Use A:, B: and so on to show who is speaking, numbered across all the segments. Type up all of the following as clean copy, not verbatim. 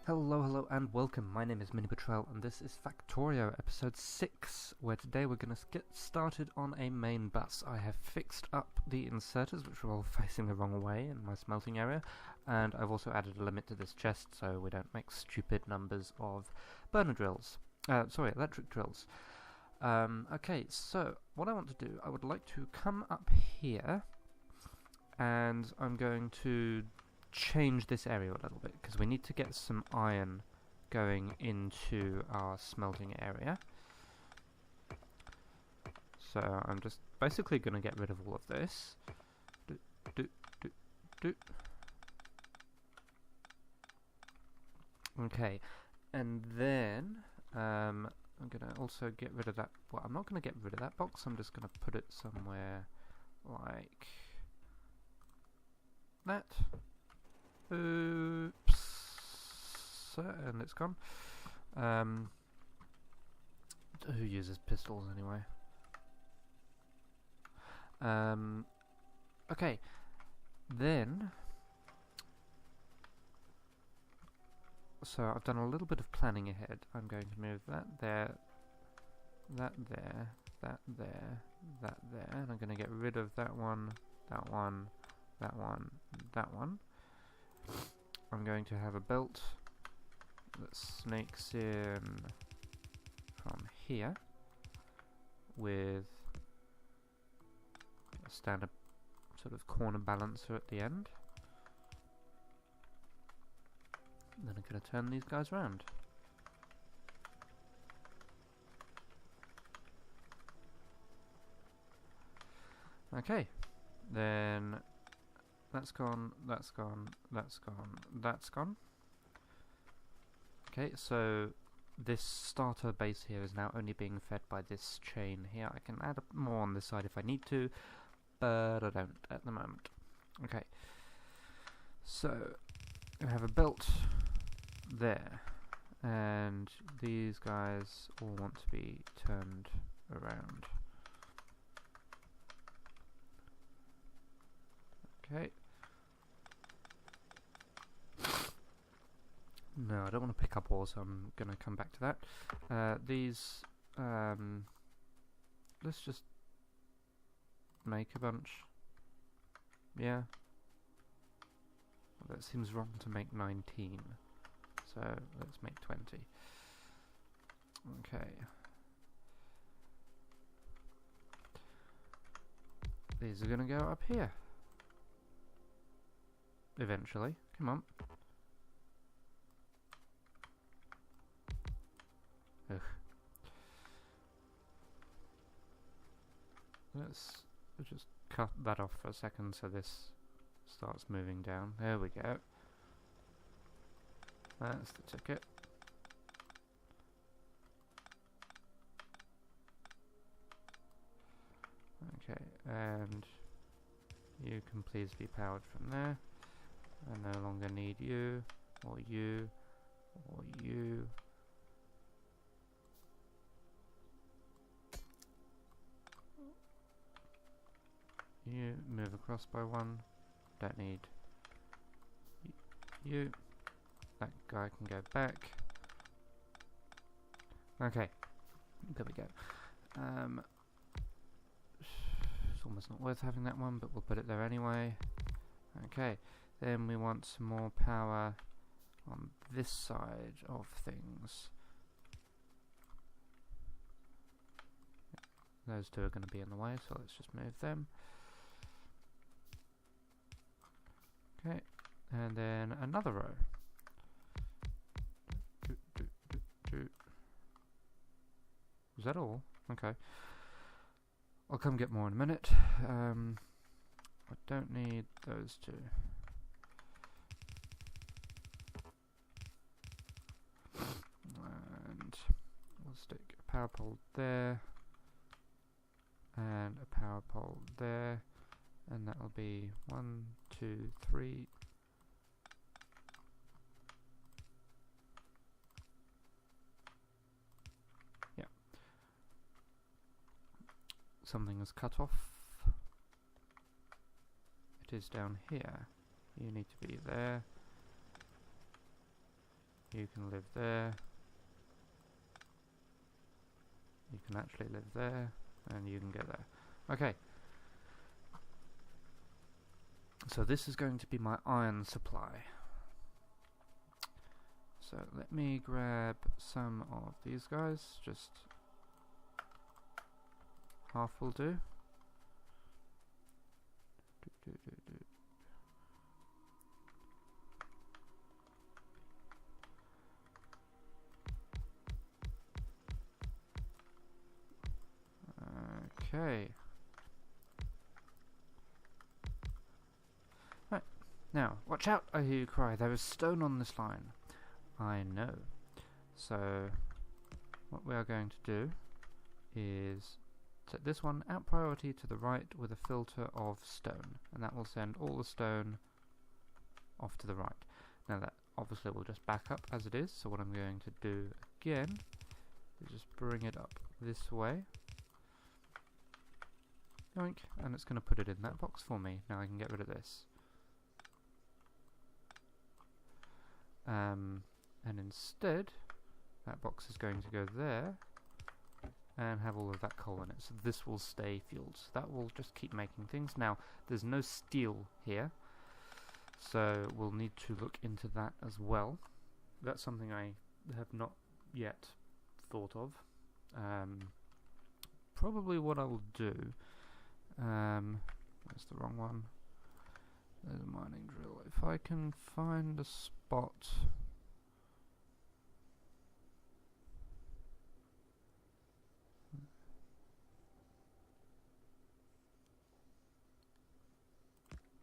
A: Hello, hello, and welcome. My name is MiniBetrayal, and this is Factorio, episode 6, where today we're going to get started on a main bus. I have fixed up the inserters, which are all facing the wrong way in my smelting area, and I've also added a limit to this chest so we don't make stupid numbers of electric drills. Okay, so what I want to do, I would like to come up here, and I'm going to change this area a little bit because we need to get some iron going into our smelting area. So I'm just basically going to get rid of all of this. Okay, and then I'm going to also get rid of that. Well, I'm not going to get rid of that box. I'm just going to put it somewhere like that. Oops, and it's gone. Who uses pistols anyway? Okay, then, so I've done a little bit of planning ahead. I'm going to move that there, that there, that there, that there, and I'm going to get rid of that one, that one, that one, that one. I'm going to have a belt that snakes in from here with a standard sort of corner balancer at the end. And then I'm going to turn these guys around. Okay, then that's gone, that's gone, that's gone, that's gone. Okay, so this starter base here is now only being fed by this chain here. I can add more on this side if I need to, but I don't at the moment. Okay, so I have a belt there, and these guys all want to be turned around. Okay. No, I don't want to pick up ore, so I'm going to come back to that. Let's just make a bunch. Yeah. Well, that seems wrong to make 19. So let's make 20. Okay. These are going to go up here. Eventually. Come on. Ugh. Let's just cut that off for a second so this starts moving down. There we go. That's the ticket. Okay, and you can please be powered from there. I no longer need you, or you, or you. You move across by one. Don't need you. That guy can go back. Okay, there we go. It's almost not worth having that one, but we'll put it there anyway. Okay, then we want some more power on this side of things. Those two are going to be in the way, so let's just move them. Okay, and then another row. Is that all? Okay. I'll come get more in a minute. I don't need those two. And we'll stick a power pole there. And a power pole there. And that'll be 1, 2, 3. Yeah. Something is cut off. It is down here. You need to be there. You can live there. You can actually live there, and you can get there. Okay. So this is going to be my iron supply. So let me grab some of these guys, just half will do. Okay. Right. Now, watch out, I hear you cry. There is stone on this line. I know. So, what we are going to do is set this one out priority to the right with a filter of stone. And that will send all the stone off to the right. Now that obviously will just back up as it is. So what I'm going to do again is just bring it up this way. Yoink, and it's going to put it in that box for me. Now I can get rid of this. And instead, that box is going to go there and have all of that coal in it. So this will stay fueled. So that will just keep making things. Now, there's no steel here, so we'll need to look into that as well. That's something I have not yet thought of. Probably what I will do... That's the wrong one. There's a mining drill. If I can find a spot...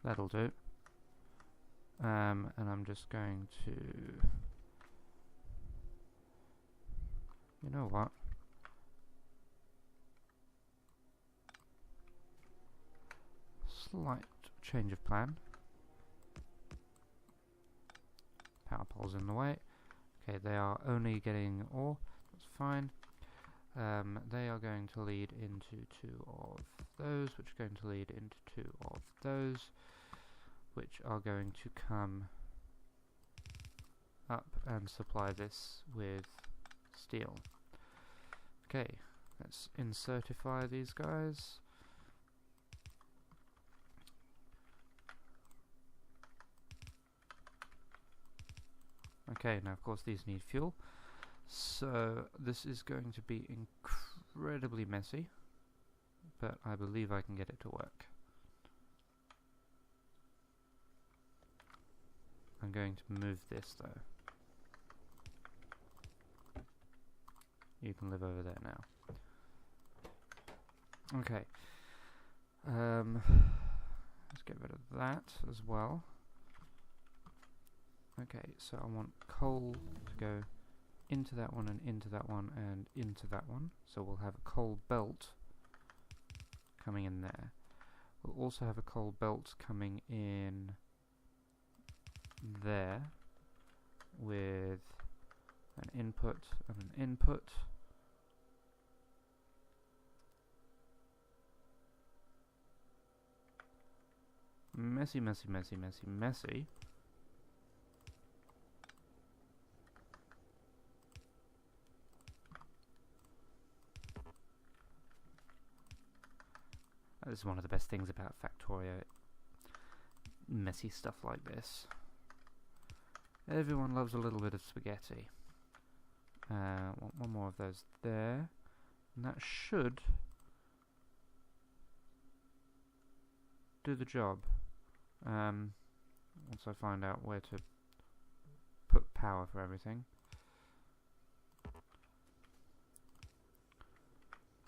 A: That'll do. And I'm just going to... You know what? Slight change of plan. Power pole's in the way. Okay, they are only getting ore. That's fine. They are going to lead into two of those, which are going to lead into two of those, which are going to come up and supply this with steel. Okay, let's insertify these guys. Okay, now of course these need fuel, so this is going to be incredibly messy, but I believe I can get it to work. I'm going to move this though. You can live over there now. Okay. Let's get rid of that as well. Okay, so I want coal to go into that one and into that one and into that one. So we'll have a coal belt coming in there. We'll also have a coal belt coming in there with an input and an input. Messy, messy, messy, messy, messy. This is one of the best things about Factorio. Messy stuff like this. Everyone loves a little bit of spaghetti. Want one more of those there. And that should do the job. Once I find out where to put power for everything.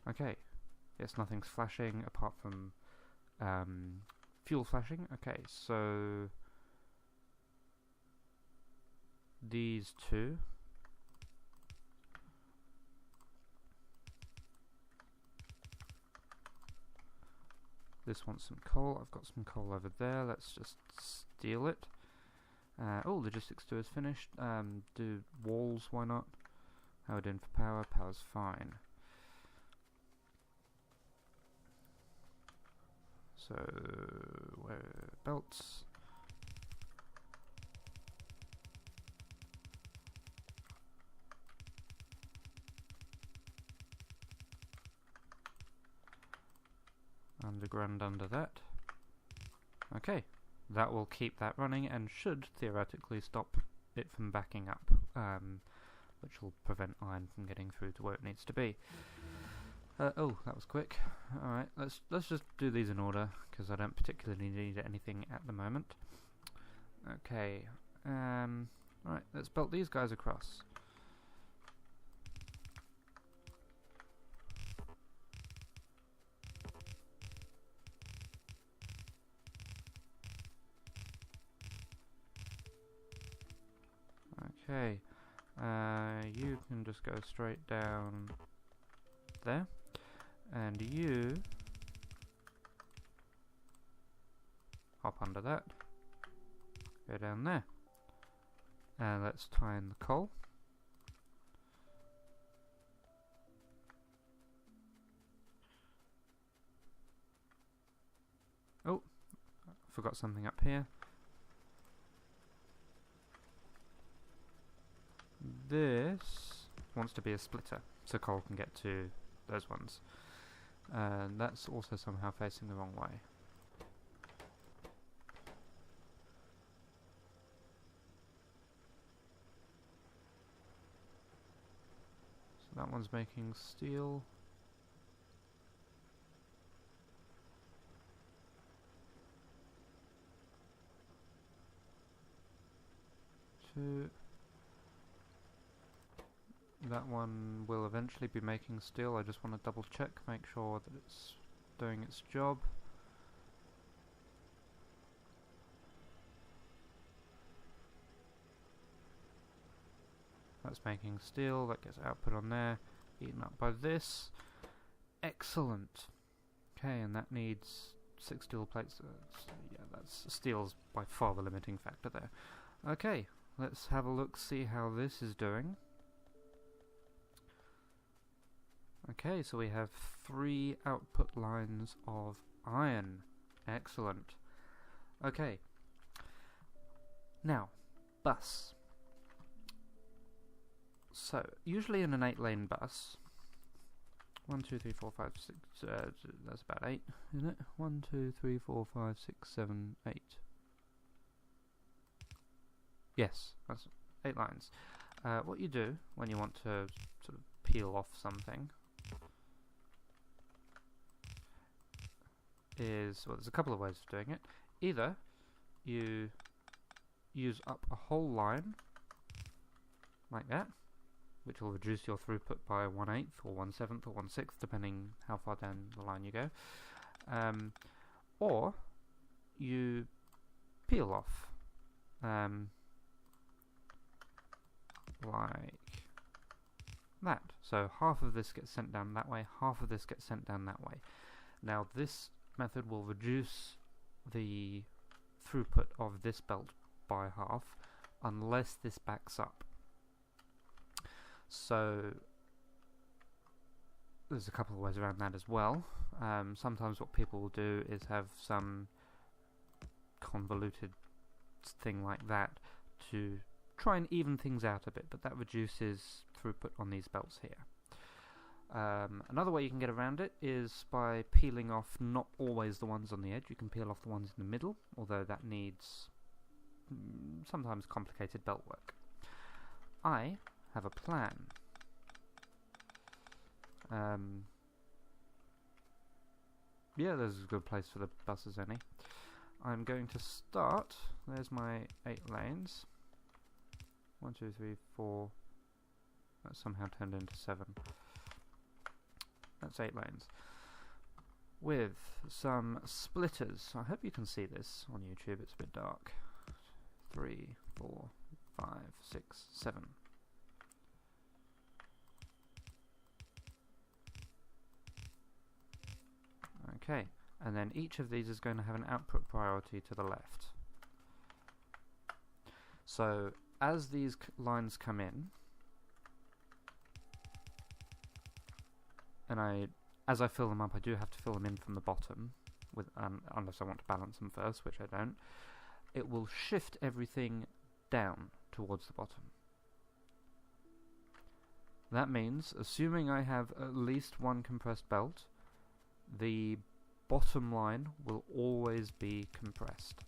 A: Okay. Yes, nothing's flashing apart from fuel flashing. Okay, so these two. This wants some coal. I've got some coal over there. Let's just steal it. Oh, logistics 2 is finished. Do walls, why not? How are we doing for power? Power's fine. So, where belts? underground under that. Okay, that will keep that running and should theoretically stop it from backing up, which will prevent iron from getting through to where it needs to be. Oh, that was quick. Alright, let's just do these in order, because I don't particularly need anything at the moment. Okay, alright, let's belt these guys across. Okay, you can just go straight down there, and you hop under that, go down there, and let's tie in the coal. Oh, forgot something up here. This wants to be a splitter, so coal can get to those ones. And that's also somehow facing the wrong way. So that one's making steel. Two. That one will eventually be making steel. I just want to double check, make sure that it's doing its job. That's making steel, that gets output on there, eaten up by this. Excellent. Okay, and that needs 6 steel plates. Yeah, that's steel's by far the limiting factor there. Okay, let's have a look, see how this is doing. Okay, so we have 3 output lines of iron. Excellent. Okay. Now, bus. So, usually in an 8-lane bus, 1, 2, 3, 4, 5, 6, that's about 8, isn't it? 1, 2, 3, 4, 5, 6, 7, 8. Yes, that's 8 lines. What you do when you want to sort of peel off something is, well, there's a couple of ways of doing it. Either you use up a whole line like that, which will reduce your throughput by 1/8 or 1/7 or 1/6 depending how far down the line you go, or you peel off like that. So half of this gets sent down that way, half of this gets sent down that way. Now this method will reduce the throughput of this belt by half unless this backs up. So there's a couple of ways around that as well. Sometimes what people will do is have some convoluted thing like that to try and even things out a bit, but that reduces throughput on these belts here. Another way you can get around it is by peeling off not always the ones on the edge. You can peel off the ones in the middle, although that needs sometimes complicated belt work. I have a plan. Yeah, there's a good place for the buses, any. I'm going to start. There's my 8 lanes. 1, 2, 3, 4. That somehow turned into 7. That's 8 lanes. With some splitters. I hope you can see this on YouTube, it's a bit dark. 3, 4, 5, 6, 7. Okay, and then each of these is going to have an output priority to the left. So, as these lines come in, and as I fill them up, I do have to fill them in from the bottom, with unless I want to balance them first, which I don't. It will shift everything down towards the bottom. That means, assuming I have at least one compressed belt, the bottom line will always be compressed.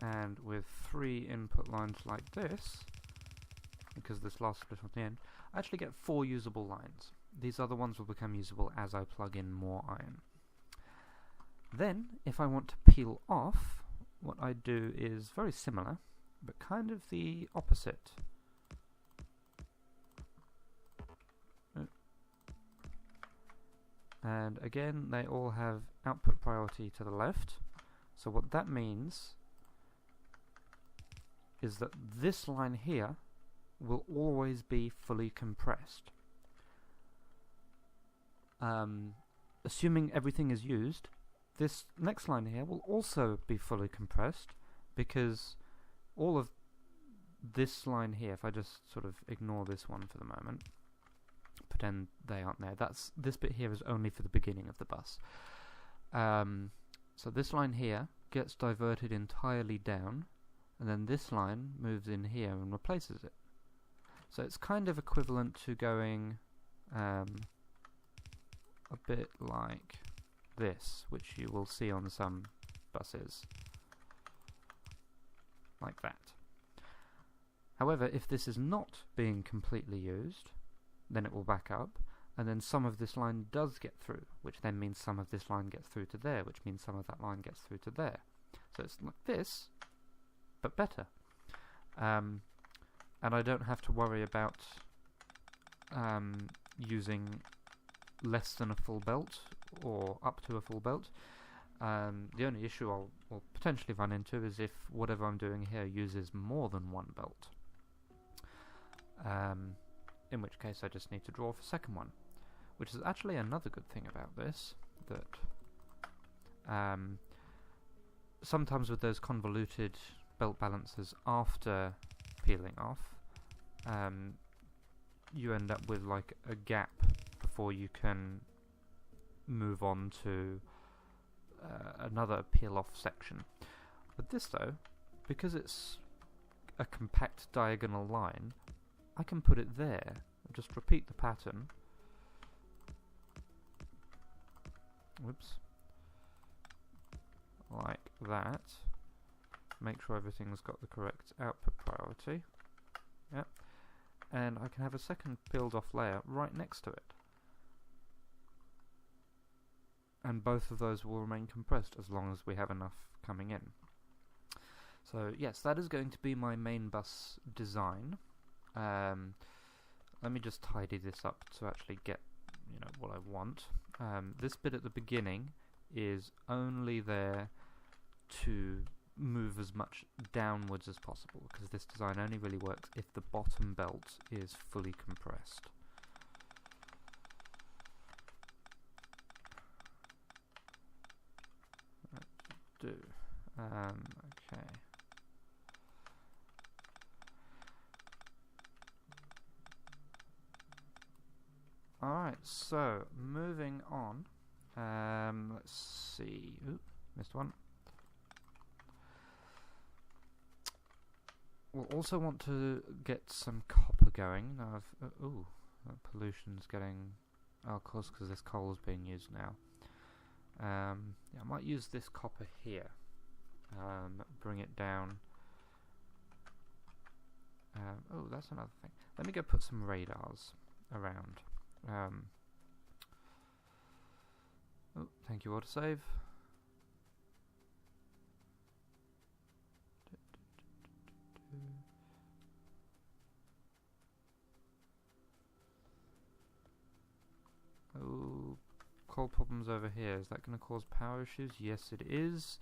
A: And with 3 input lines like this, because this last split on the end, I actually get 4 usable lines. These other ones will become usable as I plug in more iron. Then, if I want to peel off, what I do is very similar, but kind of the opposite. And again, they all have output priority to the left. So what that means is that this line here will always be fully compressed. Assuming everything is used, this next line here will also be fully compressed, because all of this line here, if I just sort of ignore this one for the moment, pretend they aren't there, this bit here is only for the beginning of the bus. So this line here gets diverted entirely down, and then this line moves in here and replaces it. So it's kind of equivalent to going a bit like this, which you will see on some buses, like that. However, if this is not being completely used, then it will back up, and then some of this line does get through, which then means some of this line gets through to there, which means some of that line gets through to there. So it's like this, but better. And I don't have to worry about using less than a full belt or up to a full belt. The only issue I'll potentially run into is if whatever I'm doing here uses more than one belt. In which case I just need to draw for a second one. Which is actually another good thing about this, that sometimes with those convoluted belt balances after peeling off, you end up with like a gap before you can move on to another peel off section. With this though, because it's a compact diagonal line, I can put it there and just repeat the pattern. Whoops. Like that. Make sure everything's got the correct output priority. Yep. And I can have a second peeled off layer right next to it. And both of those will remain compressed as long as we have enough coming in. So yes, that is going to be my main bus design. Let me just tidy this up to actually get what I want. This bit at the beginning is only there to move as much downwards as possible, because this design only really works if the bottom belt is fully compressed. Let's do. Okay. Alright, so moving on. Let's see. Oop, missed one. We'll also want to get some copper going. Now, pollution's getting. Oh, of course, because this coal is being used now. Yeah, I might use this copper here. Bring it down. Oh, that's another thing. Let me go put some radars around. Oh, thank you, autosave. Oh, coal problems over here. Is that going to cause power issues? Yes, it is.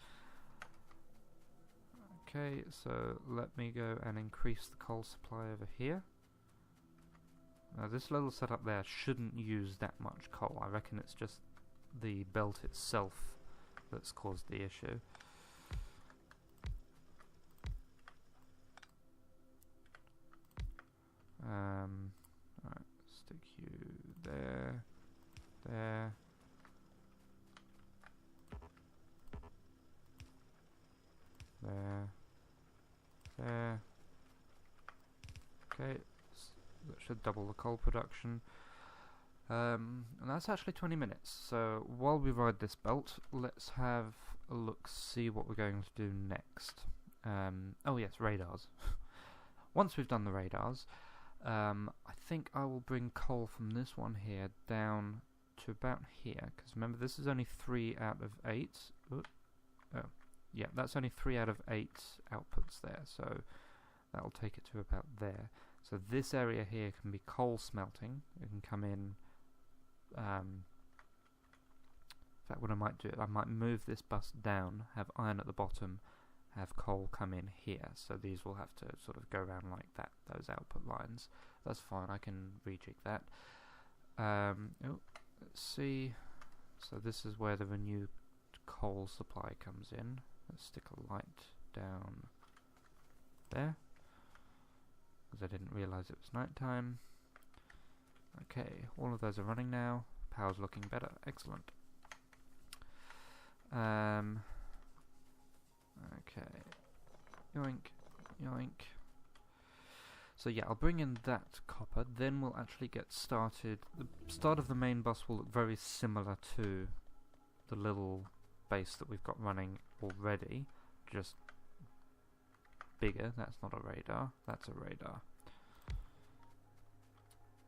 A: Okay, so let me go and increase the coal supply over here. Now this little setup there shouldn't use that much coal. I reckon it's just the belt itself that's caused the issue. Alright, stick you there, there. There, there, should double the coal production. And that's actually 20 minutes. So while we ride this belt, let's have a look, see what we're going to do next. Oh yes, radars. Once we've done the radars, I think I will bring coal from this one here down to about here, because remember this is only 3 out of 8. Oh, yeah, that's only 3 out of 8 outputs there, so that'll take it to about there. So this area here can be coal smelting. It can come in. In fact, what I might do, I might move this bus down, have iron at the bottom, have coal come in here. So these will have to sort of go around like that, those output lines. That's fine, I can rejig that. Let's see. So this is where the renewed coal supply comes in. Let's stick a light down there, because I didn't realise it was night time. Okay, all of those are running now. Power's looking better. Excellent. Okay. Yoink, yoink. So yeah, I'll bring in that copper, then we'll actually get started. The start of the main bus will look very similar to the little base that we've got running already, just bigger. That's not a radar, that's a radar.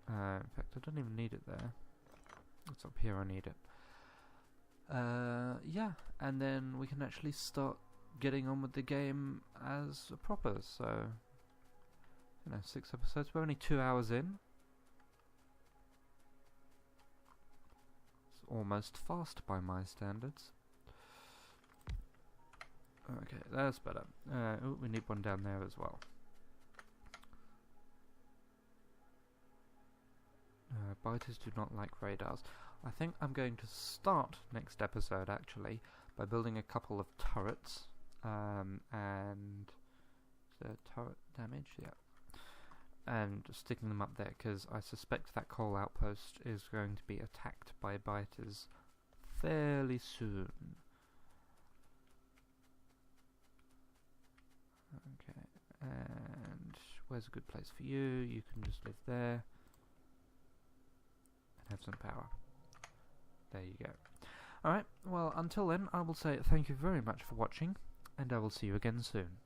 A: In fact, I don't even need it there. It's up here I need it. Yeah, and then we can actually start getting on with the game as a proper, so... 6 episodes, we're only 2 hours in. It's almost fast by my standards. Okay, that's better. Oh, we need one down there as well. Biters do not like radars. I think I'm going to start next episode actually by building a couple of turrets. And is there turret damage? Yeah. And sticking them up there, because I suspect that coal outpost is going to be attacked by biters fairly soon. Okay, and where's a good place for you? You can just live there and have some power. There you go. Alright, well, until then, I will say thank you very much for watching, and I will see you again soon.